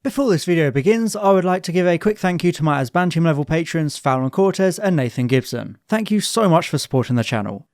Before this video begins, I would like to give a quick thank you to my Asban Team level patrons Fallon Cortez and Nathan Gibson. Thank you so much for supporting the channel.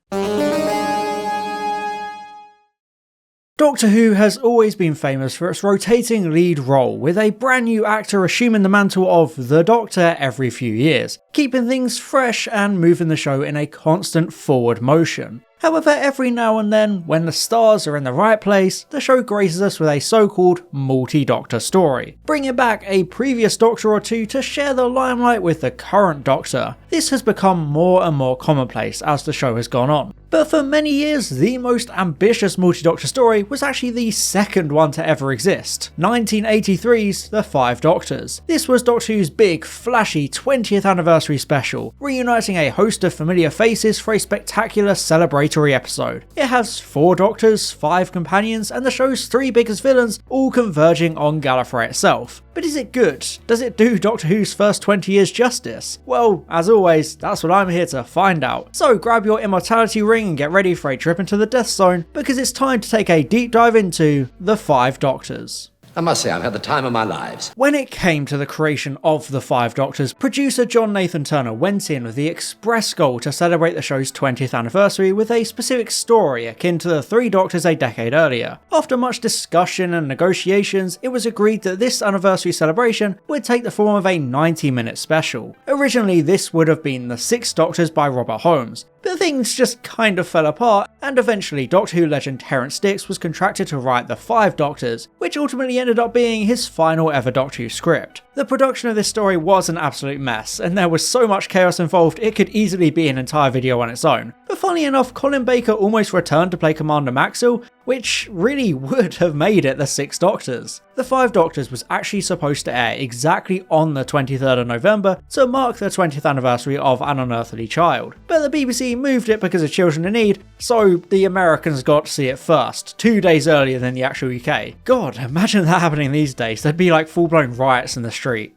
Doctor Who has always been famous for its rotating lead role, with a brand new actor assuming the mantle of the Doctor every few years, keeping things fresh and moving the show in a constant forward motion. However, every now and then, when the stars are in the right place, the show graces us with a so-called multi-Doctor story, bringing back a previous Doctor or two to share the limelight with the current Doctor. This has become more and more commonplace as the show has gone on. But for many years, the most ambitious multi-Doctor story was actually the second one to ever exist, 1983's The Five Doctors. This was Doctor Who's big, flashy 20th anniversary special, reuniting a host of familiar faces for a spectacular celebratory episode. It has 4 Doctors, 5 companions, and the show's 3 biggest villains all converging on Gallifrey itself. But is it good? Does it do Doctor Who's first 20 years justice? Well, as always, that's what I'm here to find out. So grab your immortality ring and get ready for a trip into the Death Zone, because it's time to take a deep dive into The Five Doctors. I must say, I've had the time of my lives. When it came to the creation of The Five Doctors, producer John Nathan Turner went in with the express goal to celebrate the show's 20th anniversary with a specific story akin to the 3 Doctors a decade earlier. After much discussion and negotiations, it was agreed that this anniversary celebration would take the form of a 90-minute special. Originally, this would have been The Six Doctors by Robert Wholmes, but things just kind of fell apart, and eventually Doctor Who legend Terrance Dicks was contracted to write The Five Doctors, which ultimately ended up being his final ever Doctor Who script. The production of this story was an absolute mess, and there was so much chaos involved it could easily be an entire video on its own. But funny enough, Colin Baker almost returned to play Commander Maxwell, which really would have made it The Six Doctors. The Five Doctors was actually supposed to air exactly on the 23rd of November to mark the 20th anniversary of An Unearthly Child, but the BBC moved it because of Children in Need, so the Americans got to see it first, 2 days earlier than the actual UK. God, imagine that happening these days, there'd be like full-blown riots in the street.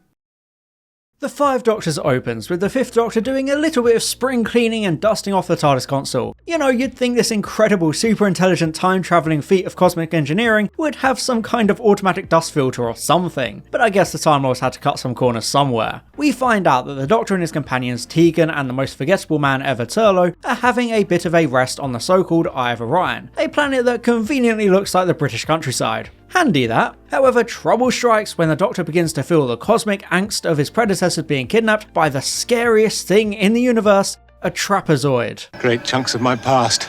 The Five Doctors opens with the 5th Doctor doing a little bit of spring cleaning and dusting off the TARDIS console. You know, you'd think this incredible, super intelligent time-travelling feat of cosmic engineering would have some kind of automatic dust filter or something, but I guess the Time Lords had to cut some corners somewhere. We find out that the Doctor and his companions Tegan and the most forgettable man ever Turlough are having a bit of a rest on the so-called Eye of Orion, a planet that conveniently looks like the British countryside. Handy that. However, trouble strikes when the Doctor begins to feel the cosmic angst of his predecessors being kidnapped by the scariest thing in the universe, a trapezoid. Great chunks of my past,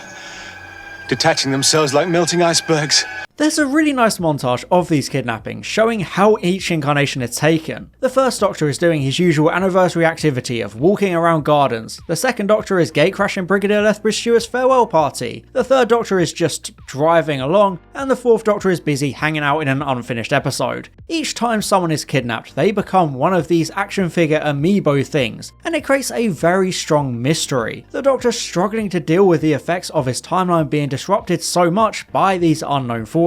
detaching themselves like melting icebergs. There's a really nice montage of these kidnappings, showing how each incarnation is taken. The first Doctor is doing his usual anniversary activity of walking around gardens, the second Doctor is gate-crashing Brigadier Lethbridge Stewart's farewell party, the third Doctor is just driving along, and the fourth Doctor is busy hanging out in an unfinished episode. Each time someone is kidnapped, they become one of these action figure amiibo things, and it creates a very strong mystery. The Doctor struggling to deal with the effects of his timeline being disrupted so much by these unknown forces.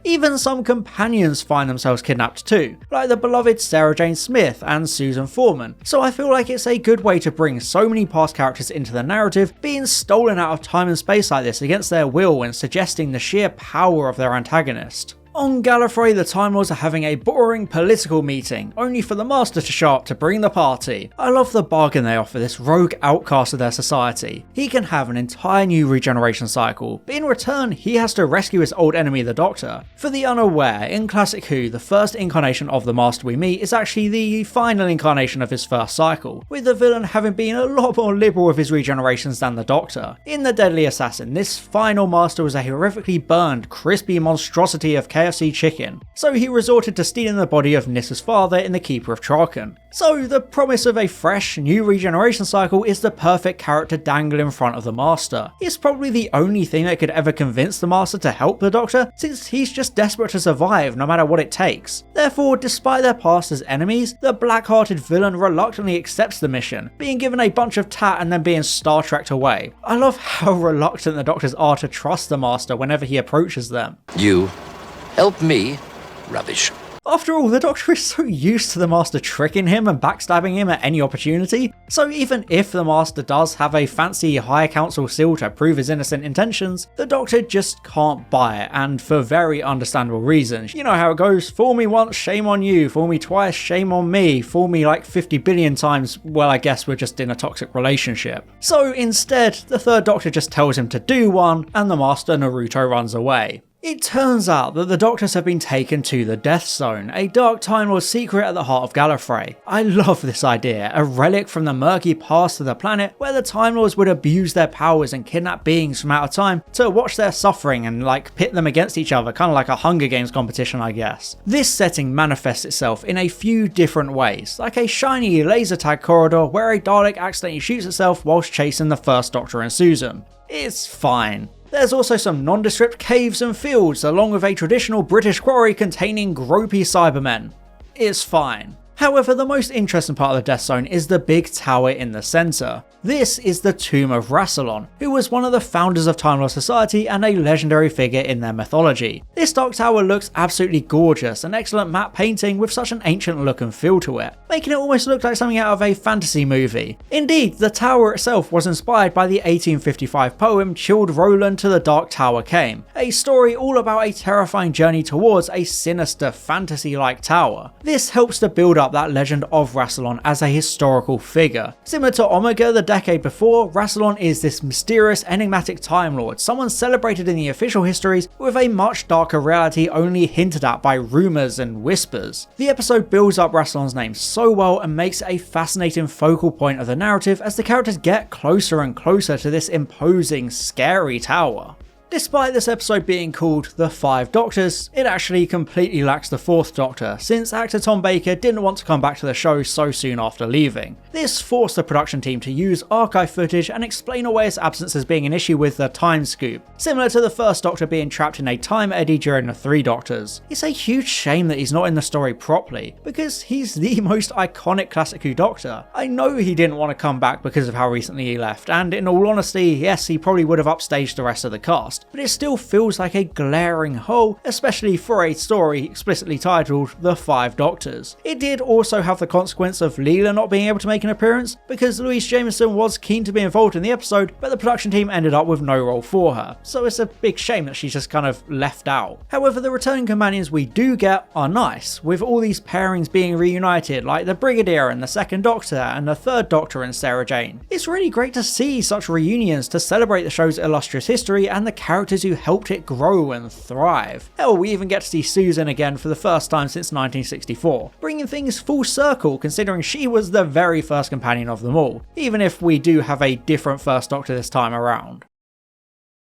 Even some companions find themselves kidnapped too, like the beloved Sarah Jane Smith and Susan Foreman, so I feel like it's a good way to bring so many past characters into the narrative being stolen out of time and space like this against their will and suggesting the sheer power of their antagonist. On Gallifrey, the Time Lords are having a boring political meeting, only for the Master to show up to bring the party. I love the bargain they offer this rogue outcast of their society. He can have an entire new regeneration cycle, but in return, he has to rescue his old enemy, the Doctor. For the unaware, in Classic Who, the first incarnation of the Master we meet is actually the final incarnation of his first cycle, with the villain having been a lot more liberal with his regenerations than the Doctor. In The Deadly Assassin, this final Master was a horrifically burned, crispy monstrosity of KFC chicken, so he resorted to stealing the body of Nissa's father in The Keeper of Traken. So the promise of a fresh, new regeneration cycle is the perfect carrot to dangle in front of the Master. It's probably the only thing that could ever convince the Master to help the Doctor, since he's just desperate to survive no matter what it takes. Therefore, despite their past as enemies, the black-hearted villain reluctantly accepts the mission, being given a bunch of tat and then being Star Trekked away. I love how reluctant the Doctors are to trust the Master whenever he approaches them. You help me? Rubbish. After all, the Doctor is so used to the Master tricking him and backstabbing him at any opportunity, so even if the Master does have a fancy High Council seal to prove his innocent intentions, the Doctor just can't buy it, and for very understandable reasons. You know how it goes: fool me once, shame on you; fool me twice, shame on me; fool me like 50 billion times, well, I guess we're just in a toxic relationship. So instead, the third Doctor just tells him to do one, and the Master Naruto runs away. It turns out that the Doctors have been taken to the Death Zone, a dark Time Lord secret at the heart of Gallifrey. I love this idea, a relic from the murky past of the planet where the Time Lords would abuse their powers and kidnap beings from out of time to watch their suffering and pit them against each other, kind of like a Hunger Games competition, I guess. This setting manifests itself in a few different ways, like a shiny laser tag corridor where a Dalek accidentally shoots itself whilst chasing the First Doctor and Susan. It's fine. There's also some nondescript caves and fields, along with a traditional British quarry containing gropey Cybermen. It's fine. However, the most interesting part of the Death Zone is the big tower in the centre. This is the tomb of Rassilon, who was one of the founders of Time Lord Society and a legendary figure in their mythology. This dark tower looks absolutely gorgeous, an excellent matte painting with such an ancient look and feel to it, making it almost look like something out of a fantasy movie. Indeed, the tower itself was inspired by the 1855 poem Childe Roland to the Dark Tower Came, a story all about a terrifying journey towards a sinister fantasy-like tower. This helps to build up that legend of Rassilon as a historical figure. Similar to Omega the decade before, Rassilon is this mysterious, enigmatic Time Lord, someone celebrated in the official histories with a much darker reality only hinted at by rumours and whispers. The episode builds up Rassilon's name so well and makes it a fascinating focal point of the narrative as the characters get closer and closer to this imposing, scary tower. Despite this episode being called The Five Doctors, it actually completely lacks the fourth Doctor, since actor Tom Baker didn't want to come back to the show so soon after leaving. This forced the production team to use archive footage and explain away his absence as being an issue with the time scoop, similar to the first Doctor being trapped in a time eddy during the Three Doctors. It's a huge shame that he's not in the story properly, because he's the most iconic Classic Who Doctor. I know he didn't want to come back because of how recently he left, and in all honesty, yes, he probably would have upstaged the rest of the cast, but it still feels like a glaring hole, especially for a story explicitly titled The Five Doctors. It did also have the consequence of Leela not being able to make an appearance, because Louise Jameson was keen to be involved in the episode, but the production team ended up with no role for her, so it's a big shame that she's just kind of left out. However, the returning companions we do get are nice, with all these pairings being reunited, like the Brigadier and the Second Doctor and the Third Doctor and Sarah Jane. It's really great to see such reunions to celebrate the show's illustrious history and the characters who helped it grow and thrive. Hell, we even get to see Susan again for the first time since 1964, bringing things full circle considering she was the very first companion of them all, even if we do have a different First Doctor this time around.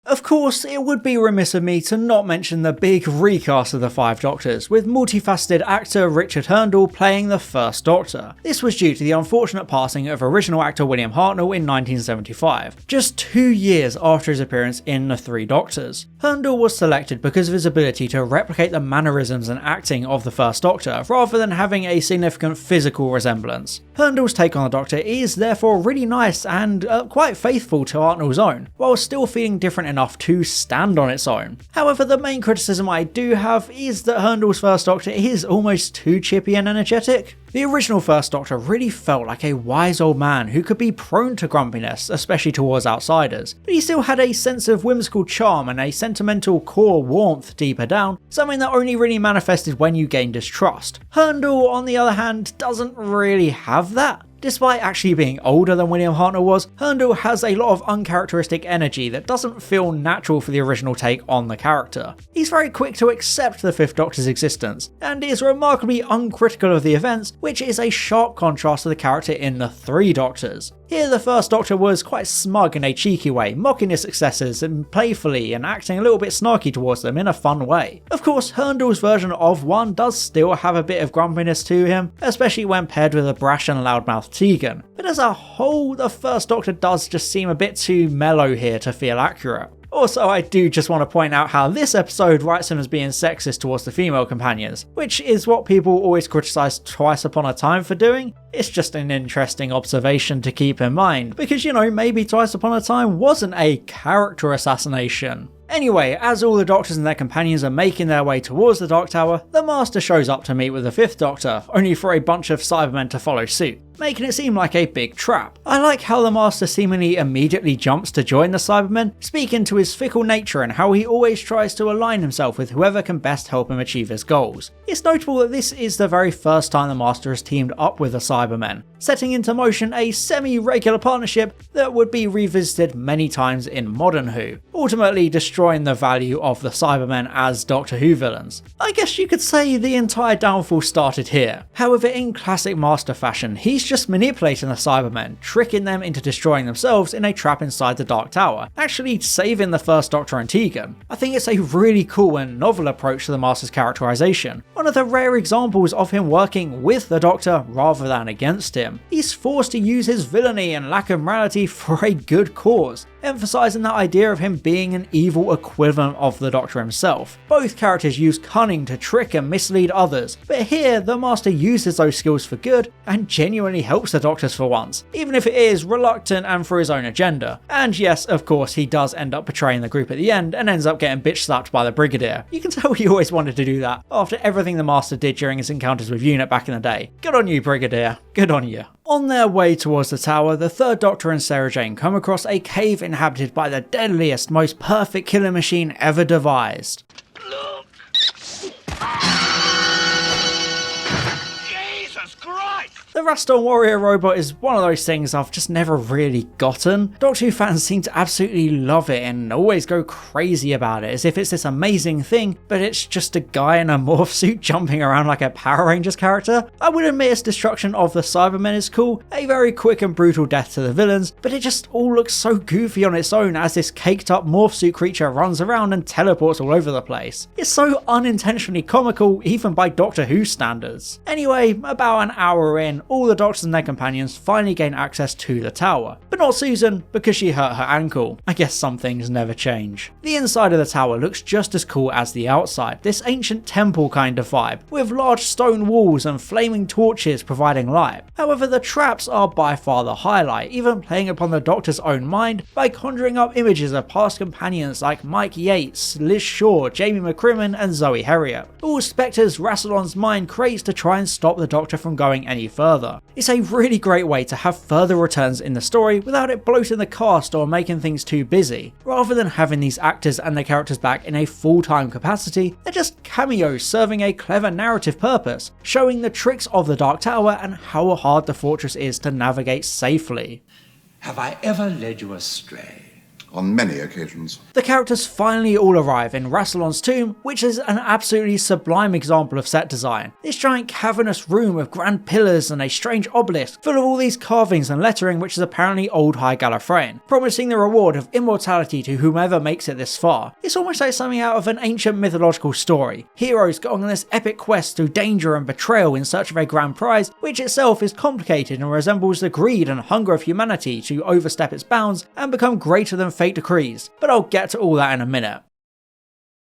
Of course, it would be remiss of me to not mention the big recast of the Five Doctors, with multifaceted actor Richard Herndl playing the First Doctor. This was due to the unfortunate passing of original actor William Hartnell in 1975, just 2 years after his appearance in The Three Doctors. Herndl was selected because of his ability to replicate the mannerisms and acting of the First Doctor, rather than having a significant physical resemblance. Herndl's take on the Doctor is therefore really nice and quite faithful to Hartnell's own, while still feeling different enough to stand on its own. However, the main criticism I do have is that Herndl's First Doctor is almost too chippy and energetic. The original First Doctor really felt like a wise old man who could be prone to grumpiness, especially towards outsiders, but he still had a sense of whimsical charm and a sentimental core warmth deeper down, something that only really manifested when you gained his trust. Herndl, on the other hand, doesn't really have that. Despite actually being older than William Hartnell was, Herndl has a lot of uncharacteristic energy that doesn't feel natural for the original take on the character. He's very quick to accept the Fifth Doctor's existence, and is remarkably uncritical of the events, which is a sharp contrast to the character in The Three Doctors. Here the First Doctor was quite smug in a cheeky way, mocking his successors and playfully and acting a little bit snarky towards them in a fun way. Of course, Herndl's version of one does still have a bit of grumpiness to him, especially when paired with a brash and loudmouth Tegan, but as a whole, the First Doctor does just seem a bit too mellow here to feel accurate. Also, I do just want to point out how this episode writes him as being sexist towards the female companions, which is what people always criticise Twice Upon a Time for doing. It's just an interesting observation to keep in mind, because maybe Twice Upon a Time wasn't a character assassination. Anyway, as all the Doctors and their companions are making their way towards the Dark Tower, the Master shows up to meet with the 5th Doctor, only for a bunch of Cybermen to follow suit, making it seem like a big trap. I like how the Master seemingly immediately jumps to join the Cybermen, speaking to his fickle nature and how he always tries to align himself with whoever can best help him achieve his goals. It's notable that this is the very first time the Master has teamed up with the Cybermen, setting into motion a semi-regular partnership that would be revisited many times in modern Who, ultimately destroying the value of the Cybermen as Doctor Who villains. I guess you could say the entire downfall started here. However, in classic Master fashion, he's just manipulating the Cybermen, tricking them into destroying themselves in a trap inside the Dark Tower, actually saving the First Doctor and Tegan. I think it's a really cool and novel approach to the Master's characterization, one of the rare examples of him working with the Doctor rather than against him. He's forced to use his villainy and lack of morality for a good cause, emphasising that idea of him being an evil equivalent of the Doctor himself. Both characters use cunning to trick and mislead others, but here the Master uses those skills for good and genuinely helps the Doctors for once, even if it is reluctant and for his own agenda. And yes, of course, he does end up betraying the group at the end and ends up getting bitch slapped by the Brigadier. You can tell he always wanted to do that after everything the Master did during his encounters with UNIT back in the day. Good on you, Brigadier. Good on you. On their way towards the tower, the 3rd Doctor and Sarah Jane come across a cave inhabited by the deadliest, most perfect killing machine ever devised. The Raston Warrior robot is one of those things I've just never really gotten. Doctor Who fans seem to absolutely love it and always go crazy about it, as if it's this amazing thing, but it's just a guy in a morph suit jumping around like a Power Rangers character. I would admit its destruction of the Cybermen is cool, a very quick and brutal death to the villains, but it just all looks so goofy on its own as this caked up morph suit creature runs around and teleports all over the place. It's so unintentionally comical even by Doctor Who standards. Anyway, about an hour in, all the Doctors and their companions finally gain access to the tower, but not Susan because she hurt her ankle. I guess some things never change. The inside of the tower looks just as cool as the outside, this ancient temple kind of vibe, with large stone walls and flaming torches providing light. However, the traps are by far the highlight, even playing upon the Doctor's own mind by conjuring up images of past companions like Mike Yates, Liz Shaw, Jamie McCrimmon and Zoe Herriot, all spectres Rassilon's mind creates to try and stop the Doctor from going any further. It's a really great way to have further returns in the story without it bloating the cast or making things too busy. Rather than having these actors and their characters back in a full-time capacity, they're just cameos serving a clever narrative purpose, showing the tricks of the Dark Tower and how hard the fortress is to navigate safely. Have I ever led you astray? On many occasions. The characters finally all arrive in Rassilon's tomb, which is an absolutely sublime example of set design. This giant cavernous room with grand pillars and a strange obelisk full of all these carvings and lettering which is apparently old High Gallifreyan, promising the reward of immortality to whomever makes it this far. It's almost like something out of an ancient mythological story. Heroes going on this epic quest through danger and betrayal in search of a grand prize, which itself is complicated and resembles the greed and hunger of humanity to overstep its bounds and become greater than fate decrees, but I'll get to all that in a minute.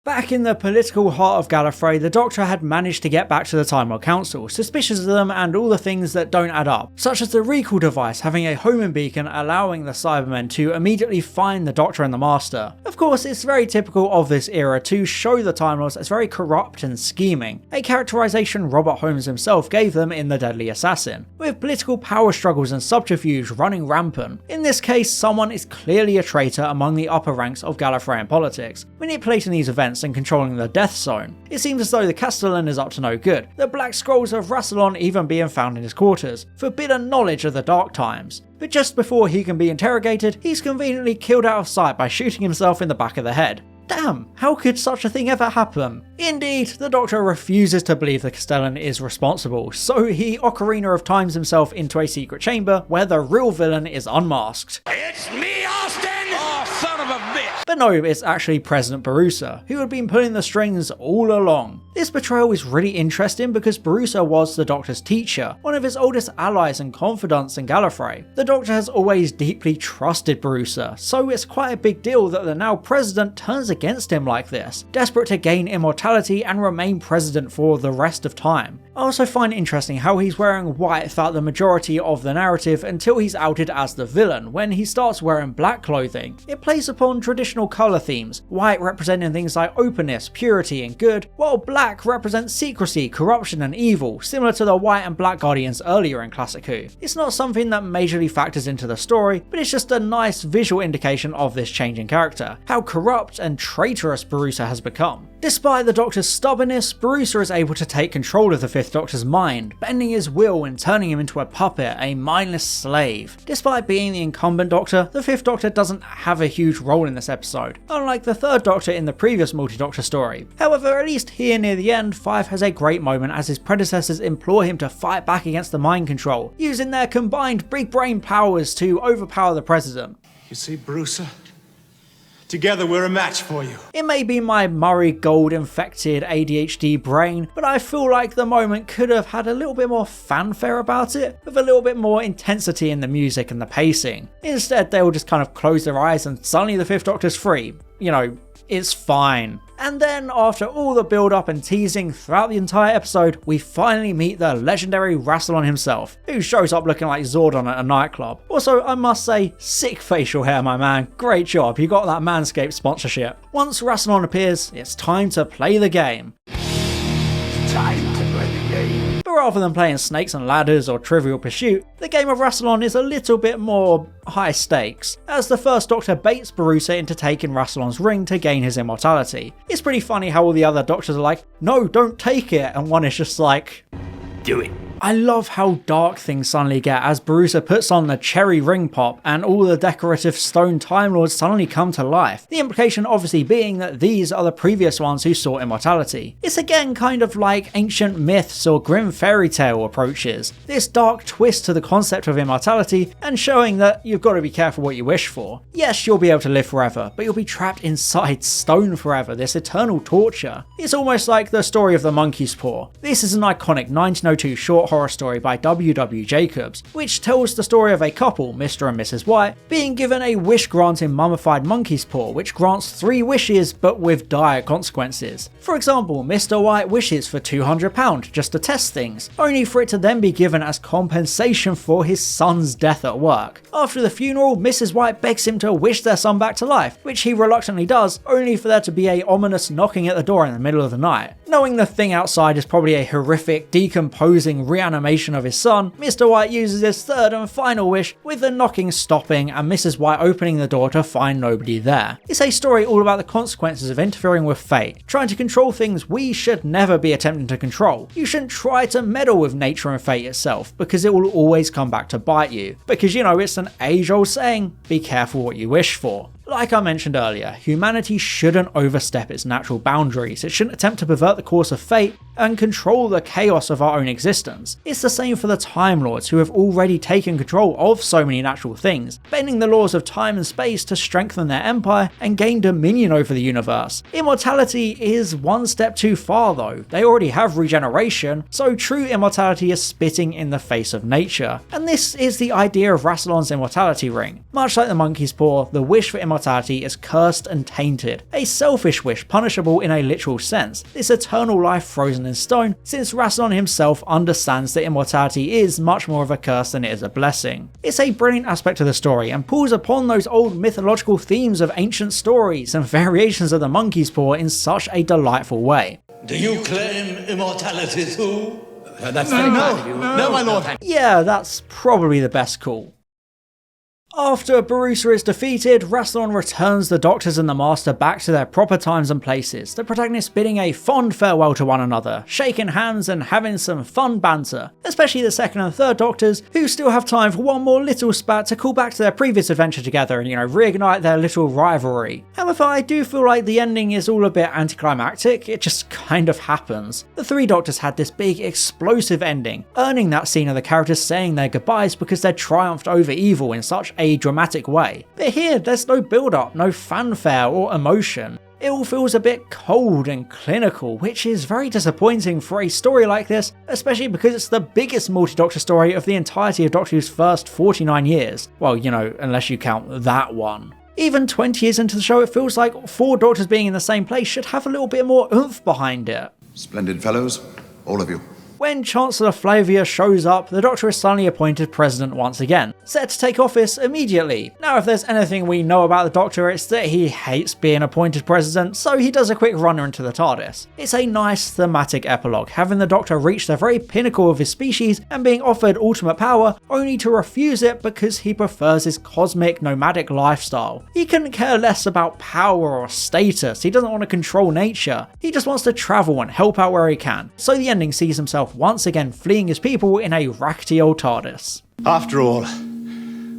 Back in the political heart of Gallifrey, the Doctor had managed to get back to the Time Lord Council, suspicious of them and all the things that don't add up, such as the recall device having a homing beacon allowing the Cybermen to immediately find the Doctor and the Master. Of course, it's very typical of this era to show the Time Lords as very corrupt and scheming, a characterization Robert Holmes himself gave them in The Deadly Assassin, with political power struggles and subterfuge running rampant. In this case, someone is clearly a traitor among the upper ranks of Gallifreyan politics, manipulating these events and controlling the Death Zone. It seems as though the Castellan is up to no good, the Black Scrolls of Rassilon even being found in his quarters, forbidden knowledge of the Dark Times. But just before he can be interrogated, he's conveniently killed out of sight by shooting himself in the back of the head. Damn, how could such a thing ever happen? Indeed, the Doctor refuses to believe the Castellan is responsible, so he Ocarina of Times himself into a secret chamber where the real villain is unmasked. It's me, Austin! Oh, son of a bitch! But no, it's actually President Barusa, who had been pulling the strings all along. This betrayal is really interesting because Barusa was the Doctor's teacher, one of his oldest allies and confidants in Gallifrey. The Doctor has always deeply trusted Barusa, so it's quite a big deal that the now President turns against him like this, desperate to gain immortality and remain President for the rest of time. I also find it interesting how he's wearing white throughout the majority of the narrative until he's outed as the villain when he starts wearing black clothing. It plays upon traditional colour themes, white representing things like openness, purity and good, while black represents secrecy, corruption and evil, similar to the white and black guardians earlier in Classic Who. It's not something that majorly factors into the story, but it's just a nice visual indication of this change in character, how corrupt and traitorous Barusa has become. Despite the Doctor's stubbornness, Barusa is able to take control of the Fifth Doctor's mind, bending his will and turning him into a puppet, a mindless slave. Despite being the incumbent Doctor, the Fifth Doctor doesn't have a huge role in this episode, unlike the Third Doctor in the previous multi-Doctor story. However, at least here near the end, Five has a great moment as his predecessors implore him to fight back against the mind control, using their combined big brain powers to overpower the President. You see, Brucer? Together we're a match for you. It may be my Murray Gold infected ADHD brain, but I feel like the moment could have had a little bit more fanfare about it, with a little bit more intensity in the music and the pacing. Instead, they all just kind of close their eyes and suddenly the Fifth Doctor's free. You know, it's fine. And then, after all the build-up and teasing throughout the entire episode, we finally meet the legendary Rassilon himself, who shows up looking like Zordon at a nightclub. Also, I must say, sick facial hair, my man. Great job, you got that Manscaped sponsorship. Once Rassilon appears, it's time to play the game. Time to play the game. But rather than playing Snakes and Ladders or Trivial Pursuit, the game of Rassilon is a little bit more high stakes, as the First Doctor baits Barusa into taking Rassilon's ring to gain his immortality. It's pretty funny how all the other Doctors are like, no, don't take it, and one is just like, Do it. I love how dark things suddenly get as Barusa puts on the cherry ring pop and all the decorative stone Time Lords suddenly come to life. The implication obviously being that these are the previous ones who sought immortality. It's again kind of like ancient myths or grim fairy tale approaches. This dark twist to the concept of immortality and showing that you've got to be careful what you wish for. Yes, you'll be able to live forever, but you'll be trapped inside stone forever, this eternal torture. It's almost like the story of the monkey's paw. This is an iconic 1902 short horror story by W.W. Jacobs, which tells the story of a couple, Mr. and Mrs. White, being given a wish-granting mummified monkey's paw which grants 3 wishes but with dire consequences. For example, Mr. White wishes for £200 just to test things, only for it to then be given as compensation for his son's death at work. After the funeral, Mrs. White begs him to wish their son back to life, which he reluctantly does, only for there to be a ominous knocking at the door in the middle of the night. Knowing the thing outside is probably a horrific, decomposing reanimation of his son, Mr. White uses his third and final wish, with the knocking stopping and Mrs. White opening the door to find nobody there. It's a story all about the consequences of interfering with fate, trying to control things we should never be attempting to control. You shouldn't try to meddle with nature and fate itself, because it will always come back to bite you. Because, you know, it's an age-old saying, be careful what you wish for. Like I mentioned earlier, humanity shouldn't overstep its natural boundaries. It shouldn't attempt to pervert the course of fate and control the chaos of our own existence. It's the same for the Time Lords, who have already taken control of so many natural things, bending the laws of time and space to strengthen their empire and gain dominion over the universe. Immortality is one step too far though. They already have regeneration, so true immortality is spitting in the face of nature. And this is the idea of Rassilon's immortality ring. Much like the monkey's paw, the wish for immortality is cursed and tainted, a selfish wish punishable in a literal sense, this eternal life frozen in stone, since Rassilon himself understands that immortality is much more of a curse than it is a blessing. It's a brilliant aspect of the story and pulls upon those old mythological themes of ancient stories and variations of the monkey's paw in such a delightful way. Do you claim immortality too? That's very kind of you. No, my lord. Yeah, that's probably the best call. After Barusa is defeated, Rassilon returns the Doctors and the Master back to their proper times and places, the protagonists bidding a fond farewell to one another, shaking hands and having some fun banter, especially the second and third Doctors, who still have time for one more little spat to call back to their previous adventure together and, reignite their little rivalry. However, I do feel like the ending is all a bit anticlimactic, it just kind of happens. The 3 Doctors had this big explosive ending, earning that scene of the characters saying their goodbyes because they triumphed over evil in such a dramatic way. But here, there's no build-up, no fanfare or emotion. It all feels a bit cold and clinical, which is very disappointing for a story like this, especially because it's the biggest multi-Doctor story of the entirety of Doctor Who's first 49 years. Well, unless you count that one. Even 20 years into the show, it feels like 4 Doctors being in the same place should have a little bit more oomph behind it. Splendid fellows, all of you. When Chancellor Flavia shows up, the Doctor is suddenly appointed president once again, set to take office immediately. Now, if there's anything we know about the Doctor, it's that he hates being appointed president, so he does a quick runner into the TARDIS. It's a nice thematic epilogue, having the Doctor reach the very pinnacle of his species and being offered ultimate power, only to refuse it because he prefers his cosmic nomadic lifestyle. He couldn't care less about power or status, he doesn't want to control nature, he just wants to travel and help out where he can. So the ending sees himself once again fleeing his people in a rackety old TARDIS. After all,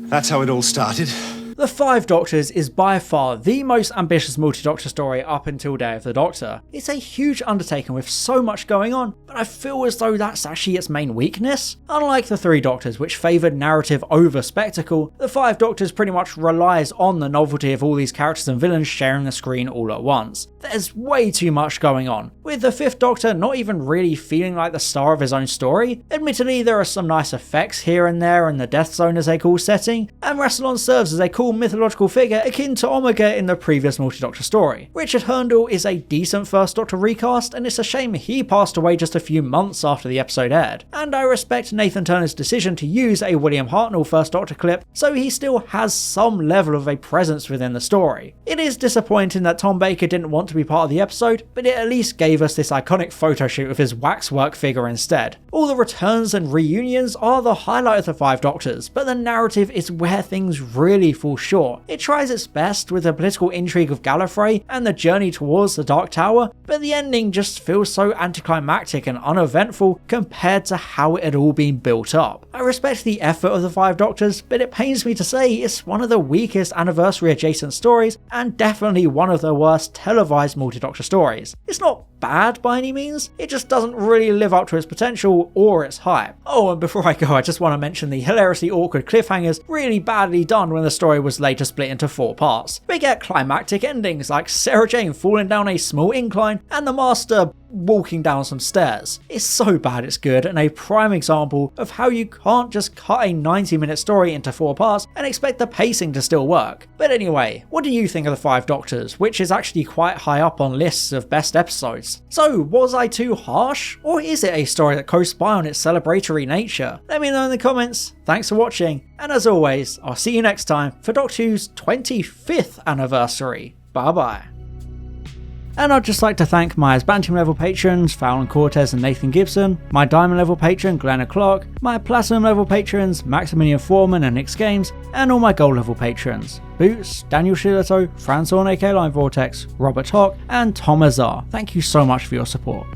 that's how it all started. The Five Doctors is by far the most ambitious multi-Doctor story up until Day of the Doctor. It's a huge undertaking with so much going on, but I feel as though that's actually its main weakness. Unlike the Three Doctors, which favoured narrative over spectacle, the Five Doctors pretty much relies on the novelty of all these characters and villains sharing the screen all at once. There's way too much going on, with the Fifth Doctor not even really feeling like the star of his own story. Admittedly, there are some nice effects here and there in the Death Zone as a cool setting, and Rassilon serves as a cool mythological figure akin to Omega in the previous multi-Doctor story. Richard Herndl is a decent First Doctor recast, and it's a shame he passed away just a few months after the episode aired. And I respect Nathan Turner's decision to use a William Hartnell First Doctor clip, so he still has some level of a presence within the story. It is disappointing that Tom Baker didn't want to be part of the episode, but it at least gave us this iconic photo shoot of his waxwork figure instead. All the returns and reunions are the highlight of the Five Doctors, but the narrative is where things really fall short. It tries its best with the political intrigue of Gallifrey and the journey towards the Dark Tower, but the ending just feels so anticlimactic and uneventful compared to how it had all been built up. I respect the effort of the Five Doctors, but it pains me to say it's one of the weakest anniversary adjacent stories and definitely one of the worst televised multi-Doctor stories. It's not bad by any means, it just doesn't really live up to its potential or its hype. Oh, and before I go, I just want to mention the hilariously awkward cliffhangers really badly done when the story was later split into 4 parts. We get climactic endings like Sarah Jane falling down a small incline and the Master walking down some stairs. It's so bad it's good, and a prime example of how you can't just cut a 90-minute story into 4 parts and expect the pacing to still work. But anyway, what do you think of the Five Doctors, which is actually quite high up on lists of best episodes? So, was I too harsh, or is it a story that coasts by on its celebratory nature? Let me know in the comments. Thanks for watching, and as always, I'll see you next time for Doctor Who's 25th anniversary. Bye bye. And I'd just like to thank my Asbantium level patrons, Fallon Cortez and Nathan Gibson, my Diamond level patron Glenna Clark, my Platinum level patrons Maximilian Foreman and Nix Games, and all my Gold level patrons Boots, Daniel Shillito, Franzorn aka Line Vortex, Robert Hock, and Tom Azar. Thank you so much for your support.